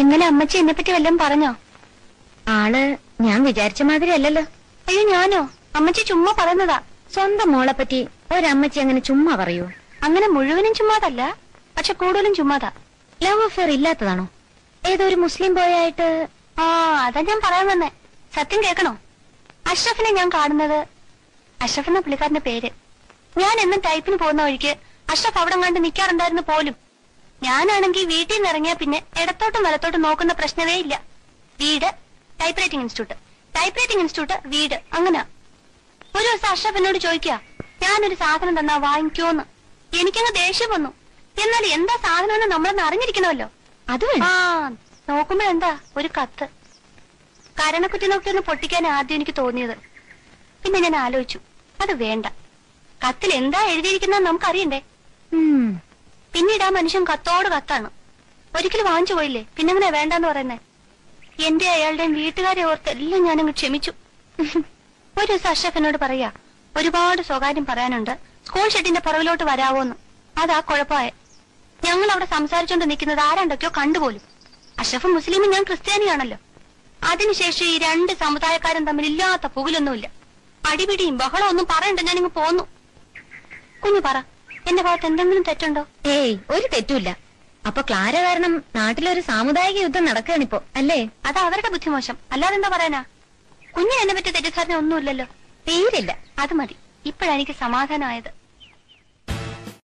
ഇന്നലെ അമ്മച്ചി എന്നെ പറ്റി വല്ലതും പറഞ്ഞോ? ആള് ഞാൻ വിചാരിച്ച മാതിരി അല്ലല്ലോ. അയ്യോ ഞാനോ? അമ്മച്ചി ചുമ്മാ പറയുന്നതാ. സ്വന്തം മോളെ പറ്റി ഒരമ്മച്ചി അങ്ങനെ ചുമ്മാ പറയൂ? അങ്ങനെ മുഴുവനും ചുമ്മാതല്ല, പക്ഷെ കൂടുതലും ചുമ്മാതാ. Love affair ഇല്ലാത്തതാണോ? ഏതോ ഒരു മുസ്ലിം ബോയായിട്ട്? ആ അതാ ഞാൻ പറയാൻ വന്നേ. സത്യം കേൾക്കണോ? അഷ്റഫിനെ ഞാൻ കാണുന്നത്, അഷ്റഫ് എന്ന പുള്ളിക്കാരന്റെ പേര്. ഞാൻ എന്നും ടൈപ്പിന് പോകുന്ന വഴിക്ക് അഷ്റഫ് അവിടെ കണ്ട് നിൽക്കാറുണ്ടായിരുന്നു പോലും. ഞാനാണെങ്കിൽ വീട്ടിൽ നിന്ന് ഇറങ്ങിയാ പിന്നെ ഇടത്തോട്ടും വലത്തോട്ടും നോക്കുന്ന പ്രശ്നമേ ഇല്ല. വീട് type writing institute, type writing institute വീട്, അങ്ങനെ. ഒരു ദിവസം അഷ്റഫ് എന്നോട് ചോദിക്കുക, ഞാനൊരു സാധനം തന്നാ വാങ്ങിക്കോന്ന്. എനിക്കങ്ങ് ദേഷ്യം വന്നു. എന്നാൽ എന്താ സാധനം നമ്മളൊന്ന് അറിഞ്ഞിരിക്കണമല്ലോ. അത് നോക്കുമ്പോഴെന്താ ഒരു കത്ത്. കരണക്കുറ്റി നോക്കിയൊന്ന് പൊട്ടിക്കാൻ ആദ്യം എനിക്ക് തോന്നിയത്. പിന്നെ ഞാൻ ആലോചിച്ചു, അത് വേണ്ട. കത്തിൽ എന്താ എഴുതിയിരിക്കുന്നത് നമുക്കറിയണ്ടേ. പിന്നീട് ആ മനുഷ്യൻ കത്തോട് കത്താണ്. ഒരിക്കലും വാങ്ങിച്ചു പോയില്ലേ, പിന്നെങ്ങനെ വേണ്ടെന്ന് പറയുന്നേ. എന്റെ അയാളുടെയും വീട്ടുകാരെ ഓർത്ത് എല്ലാം ഞാനങ്ങ് ക്ഷമിച്ചു. ഒരു ദിവസം അഷ്റഫ് എന്നോട് പറയാ, ഒരുപാട് സ്വകാര്യം പറയാനുണ്ട്, സ്കൂൾ ഷെഡിന്റെ പുറകിലോട്ട് വരാവോന്ന്. അതാ കുഴപ്പമായ. ഞങ്ങൾ അവിടെ സംസാരിച്ചോണ്ട് നിൽക്കുന്നത് ആരാണ്ടൊക്കെയോ കണ്ടുപോലും. അഷ്റഫ് മുസ്ലിമും ഞാൻ ക്രിസ്ത്യാനിയാണല്ലോ. അതിനുശേഷം ഈ രണ്ട് സമുദായക്കാരും തമ്മിൽ ഇല്ലാത്ത പുകലൊന്നുമില്ല. അടിപിടിയും ബഹളം ഒന്നും പറയണ്ട, ഞാനിങ്ങ് പോന്നു. കുഞ്ഞു പറ, എന്റെ ഭാഗത്ത് എന്തെങ്കിലും തെറ്റുണ്ടോ? ഏയ്, ഒരു തെറ്റുമില്ല. അപ്പൊ ക്ലാര കാരണം നാട്ടിലൊരു സാമുദായിക യുദ്ധം നടക്കുകയാണിപ്പോ, അല്ലേ? അത് അവരുടെ ബുദ്ധിമോശം, അല്ലാതെ എന്താ പറയാനാ. കുഞ്ഞിന് എന്നെ പറ്റിയ തെറ്റിദ്ധാരണ ഒന്നുമില്ലല്ലോ. തീരില്ല. അത് മതി. ഇപ്പോഴെനിക്ക് സമാധാനമായത്.